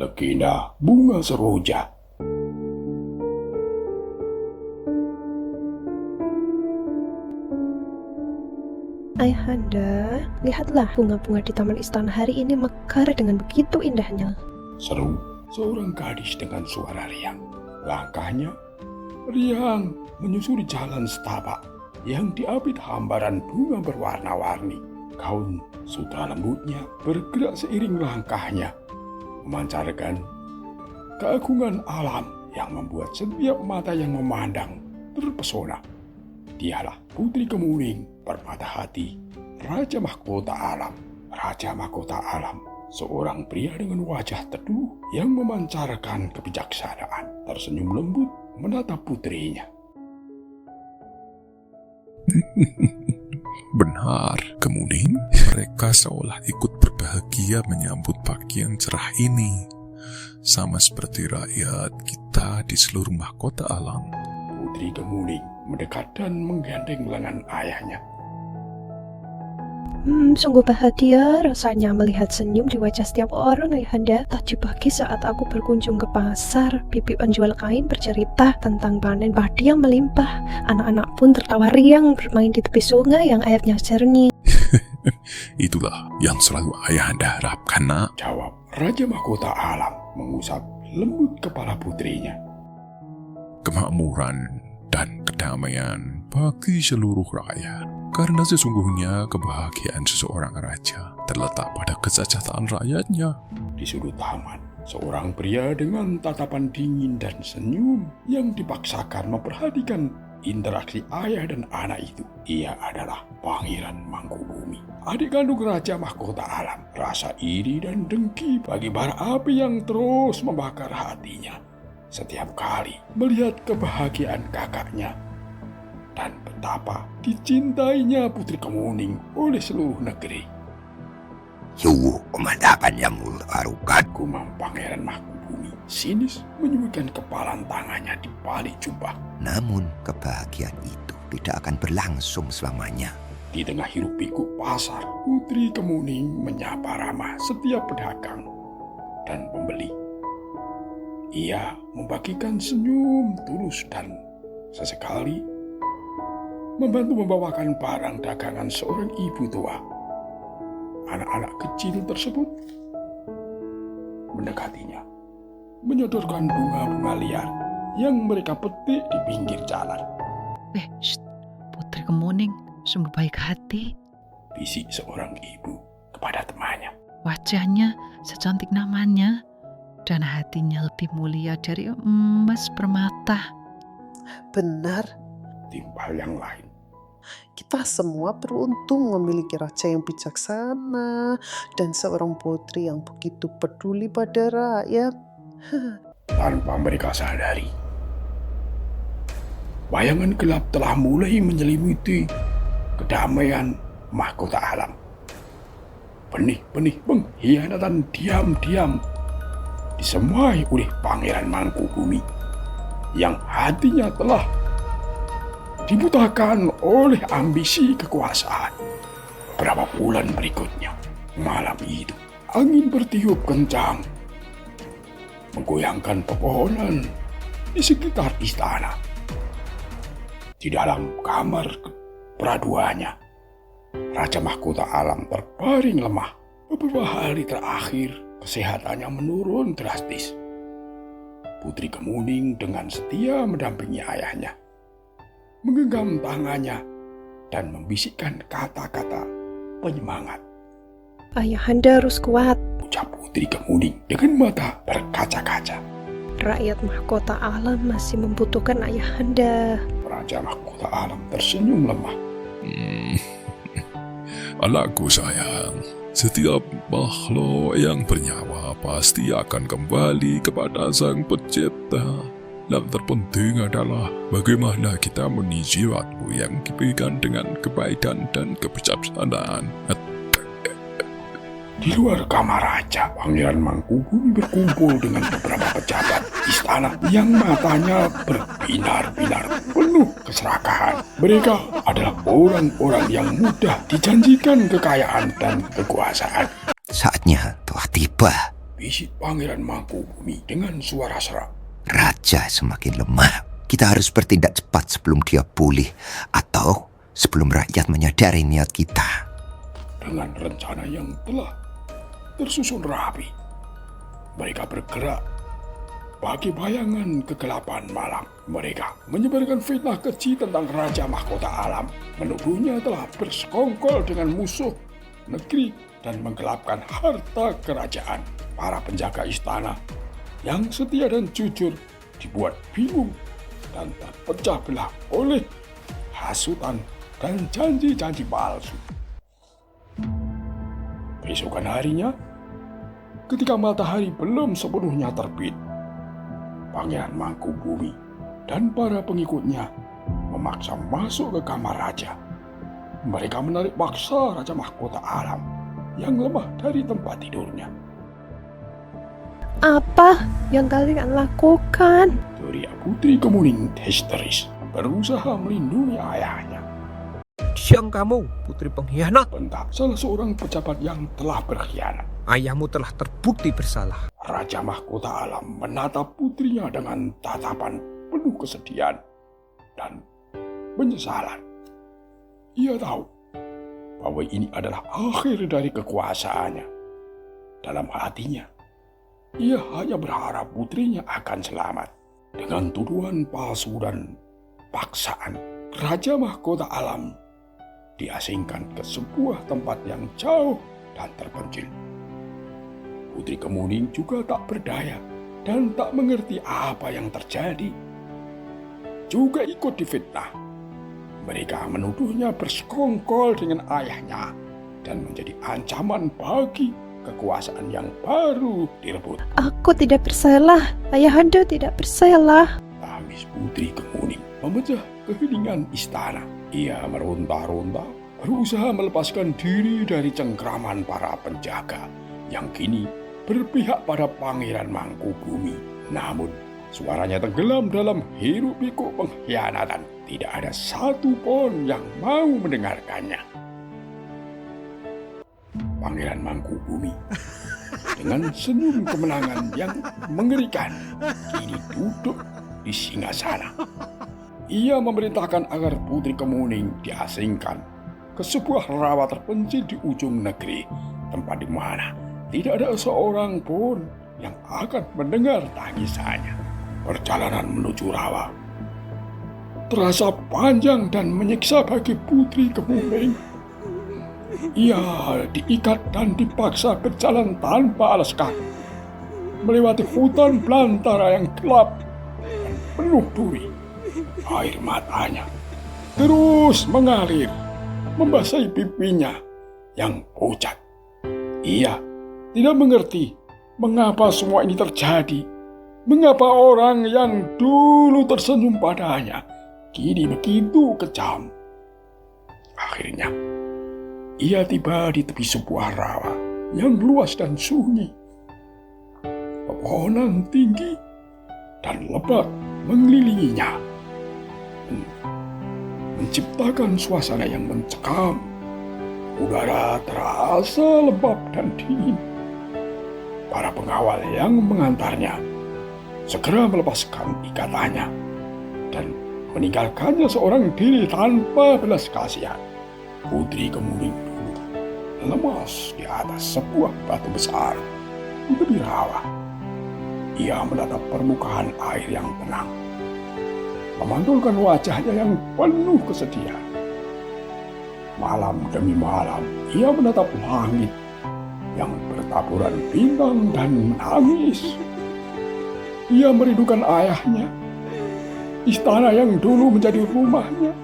Legenda Bunga Seroja. Ayahanda, lihatlah bunga-bunga di taman istana hari ini mekar dengan begitu indahnya. Seru seorang gadis dengan suara riang. Langkahnya riang menyusuri jalan setapak yang diapit hambaran bunga berwarna-warni. Gaun sutra lembutnya bergerak seiring langkahnya, memancarkan keagungan alam yang membuat setiap mata yang memandang terpesona. Dialah Putri Kemuning Permata Hati, Raja Mahkota Alam. Raja Mahkota Alam, seorang pria dengan wajah teduh yang memancarkan kebijaksanaan, tersenyum lembut menatap putrinya. Benar, Kemuning, mereka seolah ikut berbahagia menyambut pagi yang cerah ini, sama seperti rakyat kita di seluruh mahkota alam. Putri Kemuning mendekat dan menggandeng lengan ayahnya. Sungguh bahagia rasanya melihat senyum di wajah setiap orang, Ayahanda. Tadi pagi saat aku berkunjung ke pasar, bibi penjual kain bercerita tentang panen padi yang melimpah. Anak-anak pun tertawa riang bermain di tepi sungai yang airnya jernih. Itulah yang selalu Ayahanda harapkan, nak. Jawab Raja Mahkota Alam mengusap lembut kepala putrinya. Kemakmuran dan kedamaian bagi seluruh rakyat. Karena sesungguhnya kebahagiaan seseorang raja terletak pada kesejahteraan rakyatnya. Di sudut taman, seorang pria dengan tatapan dingin dan senyum yang dipaksakan memperhatikan interaksi ayah dan anak itu. Ia adalah Pangeran Mangkubumi, adik kandung Raja Mahkota Alam. Rasa iri dan dengki bagi bara api yang terus membakar hatinya setiap kali melihat kebahagiaan kakaknya, dan betapa dicintainya Putri Kemuning oleh seluruh negeri. Sungguh pemandangan yang mengharukan. Gumam Pangeran Mangkubumi sinis menyulurkan kepalan tangannya di balik jubah. Namun kebahagiaan itu tidak akan berlangsung selamanya. Di tengah hiruk pikuk pasar, Putri Kemuning menyapa ramah setiap pedagang dan pembeli. Ia membagikan senyum tulus dan sesekali membantu membawakan barang dagangan seorang ibu tua. Anak-anak kecil tersebut mendekatinya, menyodorkan bunga-bunga liar yang mereka petik di pinggir jalan. Putri Kemuning sungguh baik hati. Bisik seorang ibu kepada temannya. Wajahnya secantik namanya, dan hatinya lebih mulia dari emas permata. Benar, Timpal yang lain. kita semua beruntung memiliki raja yang bijaksana dan seorang putri yang begitu peduli pada rakyat. Tanpa mereka sadari, bayangan gelap telah mulai menyelimuti kedamaian mahkota alam. Benih-benih pengkhianatan diam-diam disemai oleh Pangeran Mangkubumi yang hatinya telah dibutakan oleh ambisi kekuasaan. Beberapa bulan berikutnya, malam itu angin bertiup kencang, menggoyangkan pepohonan di sekitar istana. Di dalam kamar peraduannya, Raja Mahkota Alam terbaring lemah. Beberapa hari terakhir, kesehatannya menurun drastis. Putri Kemuning dengan setia mendampingi ayahnya, menggenggam tangannya dan membisikkan kata-kata penyemangat. Ayahanda harus kuat. Ucap Putri Kemuning dengan mata berkaca-kaca. Rakyat mahkota alam masih membutuhkan Ayahanda. Raja Mahkota Alam tersenyum lemah. Anakku sayang, setiap makhluk yang bernyawa pasti akan kembali kepada Sang Pencipta. Dan terpenting adalah bagaimana kita meniji waktu yang diberikan dengan kebaikan dan kebijaksanaan. Di luar kamar raja, Pangeran Mangkubumi berkumpul dengan beberapa pejabat istana yang matanya berbinar-binar penuh keserakahan. Mereka adalah orang-orang yang mudah dijanjikan kekayaan dan kekuasaan. Saatnya telah tiba. bisik Pangeran Mangkubumi dengan suara serak. Raja semakin lemah. Kita harus bertindak cepat sebelum dia pulih atau sebelum rakyat menyadari niat kita. Dengan rencana yang telah tersusun rapi, mereka bergerak bagi bayangan kegelapan malam. Mereka menyebarkan fitnah keji tentang Raja Mahkota Alam, menuduhnya telah bersekongkol dengan musuh negeri dan menggelapkan harta kerajaan. Para penjaga istana yang setia dan jujur dibuat bingung dan terpecah belah oleh hasutan dan janji-janji palsu. Besokan harinya, ketika matahari belum sepenuhnya terbit, Pangeran Mangkubumi dan para pengikutnya memaksa masuk ke kamar raja. Mereka menarik paksa Raja Mahkota Alam yang lemah dari tempat tidurnya. Apa yang kalian lakukan? Teriak Putri Kemuning histeris, berusaha melindungi ayahnya. Diam kamu, putri pengkhianat. Bentak salah seorang pejabat yang telah berkhianat. Ayahmu telah terbukti bersalah. Raja Mahkota Alam menatap putrinya dengan tatapan penuh kesedihan dan penyesalan. Ia tahu bahwa ini adalah akhir dari kekuasaannya. Dalam hatinya, ia hanya berharap putrinya akan selamat. Dengan tuduhan palsu dan paksaan, Raja Mahkota Alam diasingkan ke sebuah tempat yang jauh dan terpencil. Putri Kemuning juga tak berdaya dan tak mengerti apa yang terjadi. Juga ikut difitnah. Mereka menuduhnya bersekongkol dengan ayahnya dan menjadi ancaman bagi kekuasaan yang baru direbut. Aku tidak bersalah. Ayahanda tidak bersalah. Tangis Putri Kemuning memecah keheningan istana. Ia meronta-ronta, berusaha melepaskan diri dari cengkraman para penjaga yang kini berpihak pada Pangeran Mangkubumi. Namun, suaranya tenggelam dalam hiruk-pikuk pengkhianatan. Tidak ada satu pun yang mau mendengarkannya. Pangeran Mangkubumi dengan senyum kemenangan yang mengerikan kini duduk di singgasana. Ia memerintahkan agar Putri Kemuning diasingkan ke sebuah rawa terpencil di ujung negeri, tempat di mana tidak ada seorang pun yang akan mendengar tangisannya. Perjalanan menuju rawa terasa panjang dan menyiksa bagi Putri Kemuning. Ia diikat dan dipaksa berjalan tanpa alas kaki, melewati hutan belantara yang gelap dan penuh duri. Air matanya terus mengalir, membasahi pipinya yang pucat. Ia tidak mengerti mengapa semua ini terjadi. Mengapa orang yang dulu tersenyum padanya kini begitu kejam. Akhirnya, ia tiba di tepi sebuah rawa yang luas dan sunyi. Pepohonan tinggi dan lebat mengelilinginya, menciptakan suasana yang mencekam. Udara terasa lembab dan dingin. Para pengawal yang mengantarnya segera melepaskan ikatannya dan meninggalkannya seorang diri tanpa belas kasihan. Putri Kemuning duduk lemas di atas sebuah batu besar di tepi rawa. Ia menatap permukaan air yang tenang, memantulkan wajahnya yang penuh kesedihan. Malam demi malam, ia menatap langit yang bertaburan bintang dan menangis. Ia merindukan ayahnya, istana yang dulu menjadi rumahnya,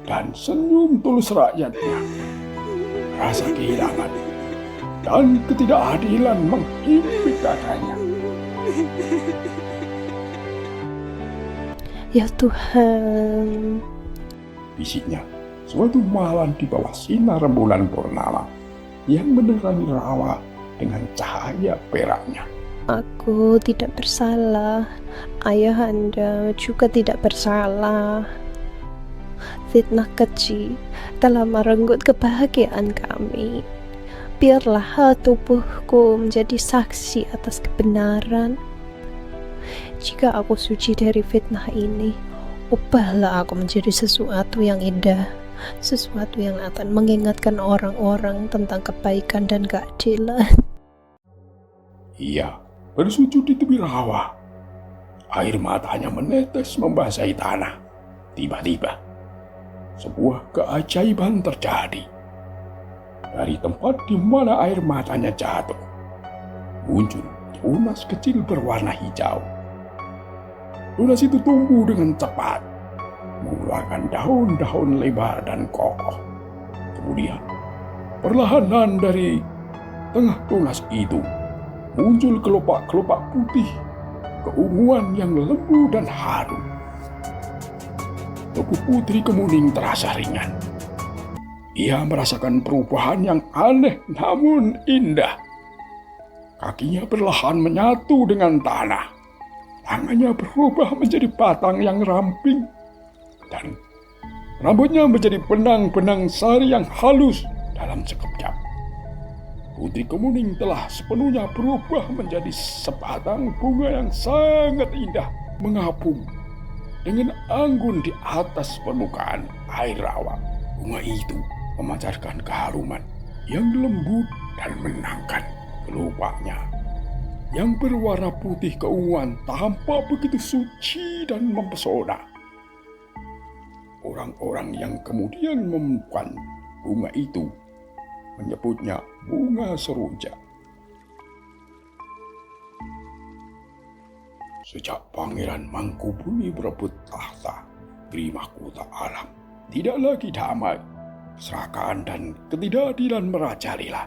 dan senyum tulus rakyatnya. Rasa kehilangan dan ketidakadilan menghimpit dadanya. Ya Tuhan. Bisiknya suatu malam di bawah sinar rembulan purnama yang menerangi rawa dengan cahaya peraknya. Aku tidak bersalah. Ayahanda juga tidak bersalah. Fitnah keji telah merenggut kebahagiaan kami. biarlah tubuhku menjadi saksi atas kebenaran. Jika aku suci dari fitnah ini, ubahlah aku menjadi sesuatu yang indah, sesuatu yang akan mengingatkan orang-orang tentang kebaikan dan keadilan. Ia bersujud di tepi rawa. Air matanya menetes membasahi tanah. Tiba-tiba, sebuah keajaiban terjadi. Dari tempat di mana air matanya jatuh, muncul tunas kecil berwarna hijau. Tunas itu tumbuh dengan cepat, mengeluarkan daun-daun lebar dan kokoh. Kemudian, perlahan dari tengah tunas itu muncul kelopak-kelopak putih, keunguan yang lembut dan harum. Tubuh Putri Kemuning terasa ringan. Ia merasakan perubahan yang aneh namun indah. Kakinya perlahan menyatu dengan tanah. Tangannya berubah menjadi batang yang ramping. Dan rambutnya menjadi benang-benang sari yang halus dalam sekejap. Putri Kemuning telah sepenuhnya berubah menjadi sebatang bunga yang sangat indah, mengapung dengan anggun di atas permukaan air rawa. Bunga itu memancarkan keharuman yang lembut dan menenangkan. Kelopaknya yang berwarna putih keunguan tampak begitu suci dan mempesona. Orang-orang yang kemudian menemukan bunga itu menyebutnya bunga seroja. Sejak Pangeran Mangkubumi berebut tahta di mahkota alam, tidak lagi damai, keserakahan dan ketidakadilan merajalela.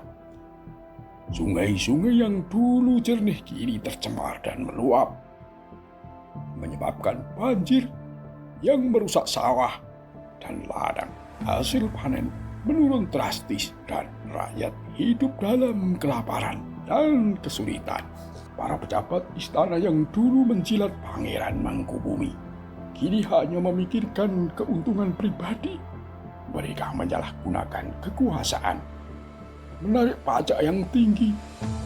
Sungai-sungai yang dulu jernih kini tercemar dan meluap, menyebabkan banjir yang merusak sawah dan ladang. Hasil panen menurun drastis dan rakyat hidup dalam kelaparan dan kesulitan. Para pejabat istana yang dulu menjilat Pangeran Mangkubumi kini hanya memikirkan keuntungan pribadi. Mereka menyalahgunakan kekuasaan, menarik pajak yang tinggi,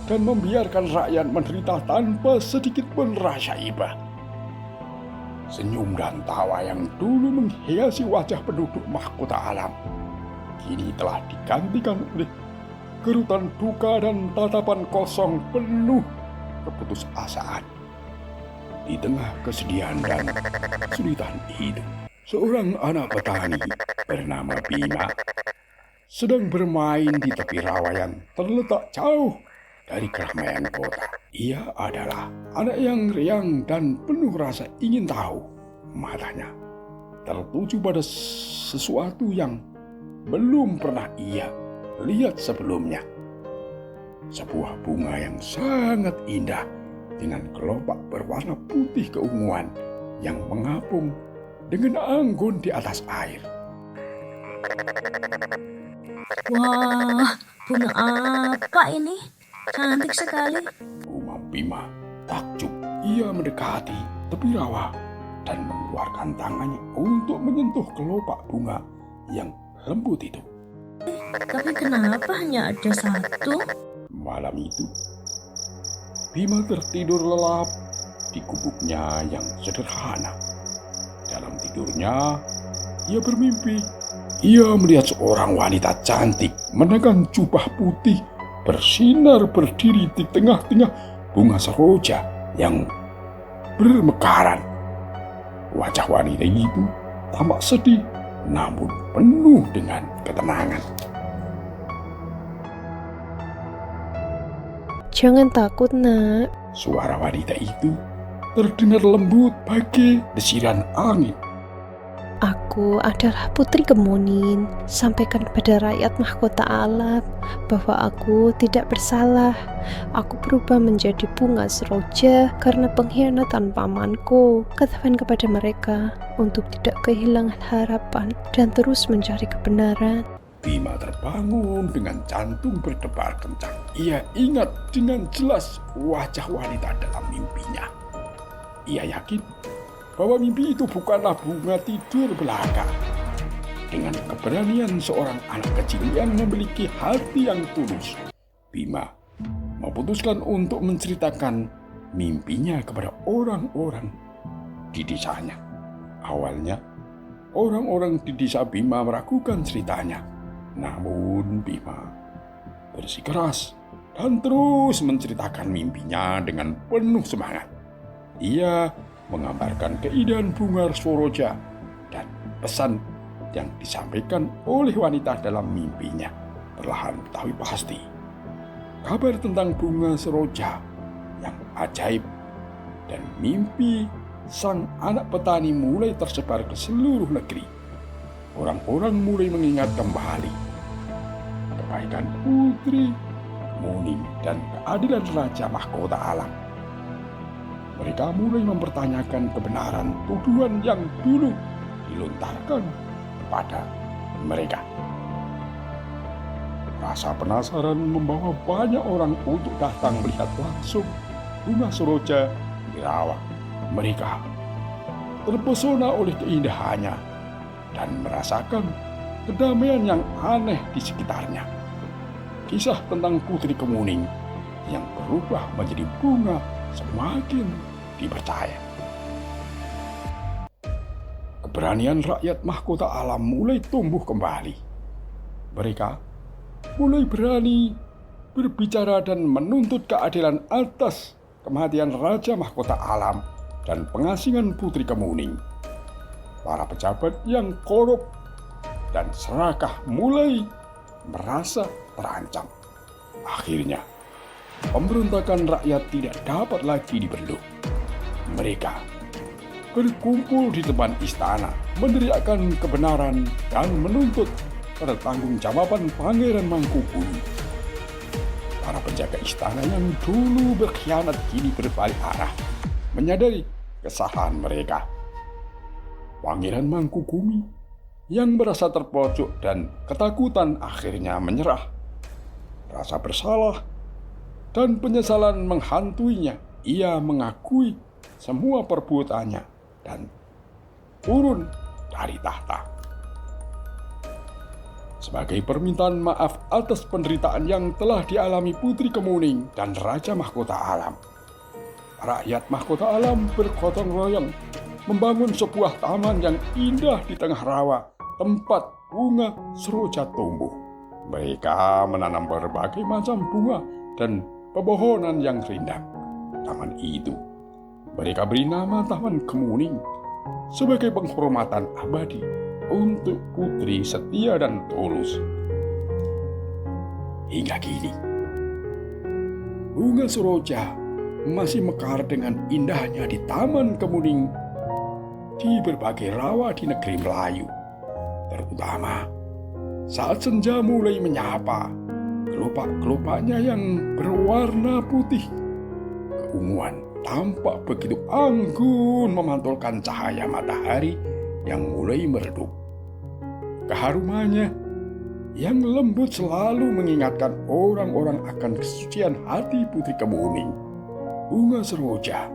dan membiarkan rakyat menderita tanpa sedikit pun rasa iba. Senyum dan tawa yang dulu menghiasi wajah penduduk mahkota alam kini telah digantikan oleh kerutan duka dan tatapan kosong penuh keputusasaan. Di tengah kesedihan dan kesulitan itu, seorang anak petani bernama Bima sedang bermain di tepi rawa yang terletak jauh dari keramaian kota. Ia adalah anak yang riang dan penuh rasa ingin tahu. Matanya tertuju pada sesuatu yang belum pernah ia lihat sebelumnya. Sebuah bunga yang sangat indah dengan kelopak berwarna putih keunguan yang mengapung dengan anggun di atas air. Wah, bunga apa ini? Cantik sekali. Rumah Bima takjub. Ia mendekati tepi rawa dan mengeluarkan tangannya untuk menyentuh kelopak bunga yang lembut itu. Tapi kenapa hanya ada satu? Malam itu, Bima tertidur lelap di gubuknya yang sederhana. Dalam tidurnya, ia bermimpi. Ia melihat seorang wanita cantik mengenakan jubah putih bersinar berdiri di tengah-tengah bunga seroja yang bermekaran. Wajah wanita itu tampak sedih namun penuh dengan ketenangan. Jangan takut, Nak. Suara wanita itu terdengar lembut bagai desiran angin. Aku adalah Putri Kemuning. Sampaikan pada rakyat mahkota alam bahwa aku tidak bersalah. Aku berubah menjadi bunga seroja karena pengkhianatan pamanku. Katakan kepada mereka untuk tidak kehilangan harapan dan terus mencari kebenaran. Bima terbangun dengan jantung berdebar kencang. Ia ingat dengan jelas wajah wanita dalam mimpinya. Ia yakin bahwa mimpi itu bukanlah bunga tidur belaka. Dengan keberanian seorang anak kecil yang memiliki hati yang tulus, Bima memutuskan untuk menceritakan mimpinya kepada orang-orang di desanya. Awalnya, orang-orang di desa Bima meragukan ceritanya. Namun Bima bersikeras dan terus menceritakan mimpinya dengan penuh semangat. Ia menggambarkan keindahan bunga soroja dan pesan yang disampaikan oleh wanita dalam mimpinya. Perlahan tapi pasti, kabar tentang bunga soroja yang ajaib dan mimpi sang anak petani mulai tersebar ke seluruh negeri. Orang-orang mulai mengingat kembali kebaikan Putri Kemuning dan keadilan Raja Mahkota Alam. Mereka mulai mempertanyakan kebenaran tuduhan yang dulu dilontarkan kepada mereka. Rasa penasaran membawa banyak orang untuk datang melihat langsung bunga soroja di rawa. Mereka terpesona oleh keindahannya dan merasakan kedamaian yang aneh di sekitarnya. Kisah tentang Putri Kemuning yang berubah menjadi bunga semakin dipercaya. Keberanian rakyat Mahkota Alam mulai tumbuh kembali. Mereka mulai berani berbicara dan menuntut keadilan atas kematian Raja Mahkota Alam dan pengasingan Putri Kemuning. Para pejabat yang korup dan serakah mulai merasa terancam. Akhirnya, pemberontakan rakyat tidak dapat lagi dibendung. Mereka berkumpul di depan istana, meneriakkan kebenaran dan menuntut pertanggungjawaban Pangeran Mangkubumi. Para penjaga istana yang dulu berkhianat kini berbalik arah, menyadari kesalahan mereka. Pangeran Mangkubumi yang merasa terpojok dan ketakutan akhirnya menyerah. Rasa bersalah dan penyesalan menghantuinya. Ia mengakui semua perbuatannya dan turun dari tahta. Sebagai permintaan maaf atas penderitaan yang telah dialami Putri Kemuning dan Raja Mahkota Alam, rakyat Mahkota Alam bergotong royong membangun sebuah taman yang indah di tengah rawa, tempat bunga soroja tumbuh. Mereka menanam berbagai macam bunga dan pepohonan yang rindang. Taman itu mereka beri nama Taman Kemuning sebagai penghormatan abadi untuk putri setia dan tulus. Hingga kini, bunga soroja masih mekar dengan indahnya di Taman Kemuning di berbagai rawa di negeri Melayu, terutama saat senja mulai menyapa. Kelopak-kelopaknya yang berwarna putih keunguan tampak begitu anggun memantulkan cahaya matahari yang mulai meredup. Keharumannya yang lembut selalu mengingatkan orang-orang akan kesucian hati Putri Kemuning. Bunga soroja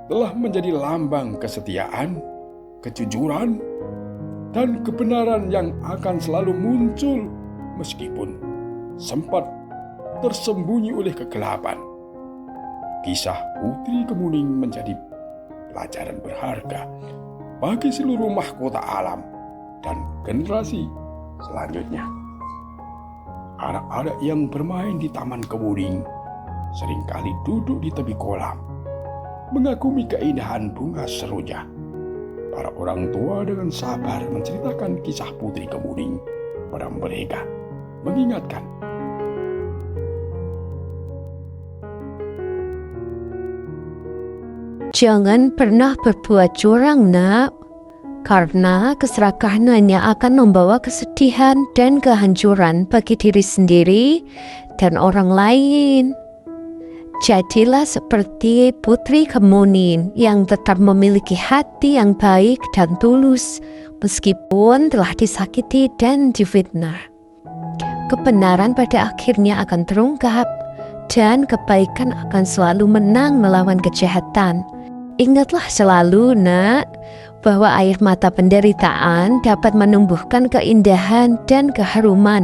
telah menjadi lambang kesetiaan, kejujuran, dan kebenaran yang akan selalu muncul meskipun sempat tersembunyi oleh kegelapan. Kisah Putri Kemuning menjadi pelajaran berharga bagi seluruh mahkota alam dan generasi selanjutnya. Anak-anak yang bermain di Taman Kemuning seringkali duduk di tepi kolam, mengagumi keindahan bunga soroja. Para orang tua dengan sabar menceritakan kisah Putri Kemuning pada mereka, mengingatkan jangan pernah berbuat curang, nak, karena keserakahan hanya akan membawa kesedihan dan kehancuran bagi diri sendiri dan orang lain. Jadilah seperti Putri Kemuning yang tetap memiliki hati yang baik dan tulus meskipun telah disakiti dan difitnah. Kebenaran pada akhirnya akan terungkap dan kebaikan akan selalu menang melawan kejahatan. Ingatlah selalu, nak, bahwa air mata penderitaan dapat menumbuhkan keindahan dan keharuman,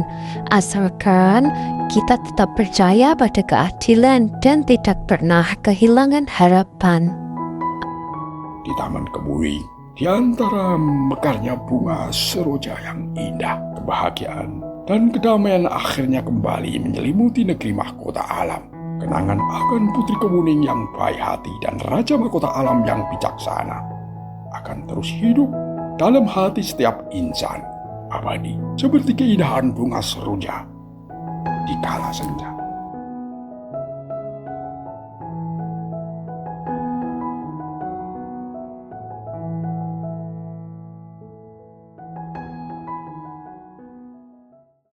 asalkan kita tetap percaya pada keadilan dan tidak pernah kehilangan harapan. Di Taman Kebui, di antara mekarnya bunga seroja yang indah, kebahagiaan dan kedamaian akhirnya kembali menyelimuti negeri mahkota alam. Kenangan akan Putri Kemuning yang baik hati dan Raja Mahkota Alam yang bijaksana akan terus hidup dalam hati setiap insan, abadi seperti keindahan bunga seroja di kala senja.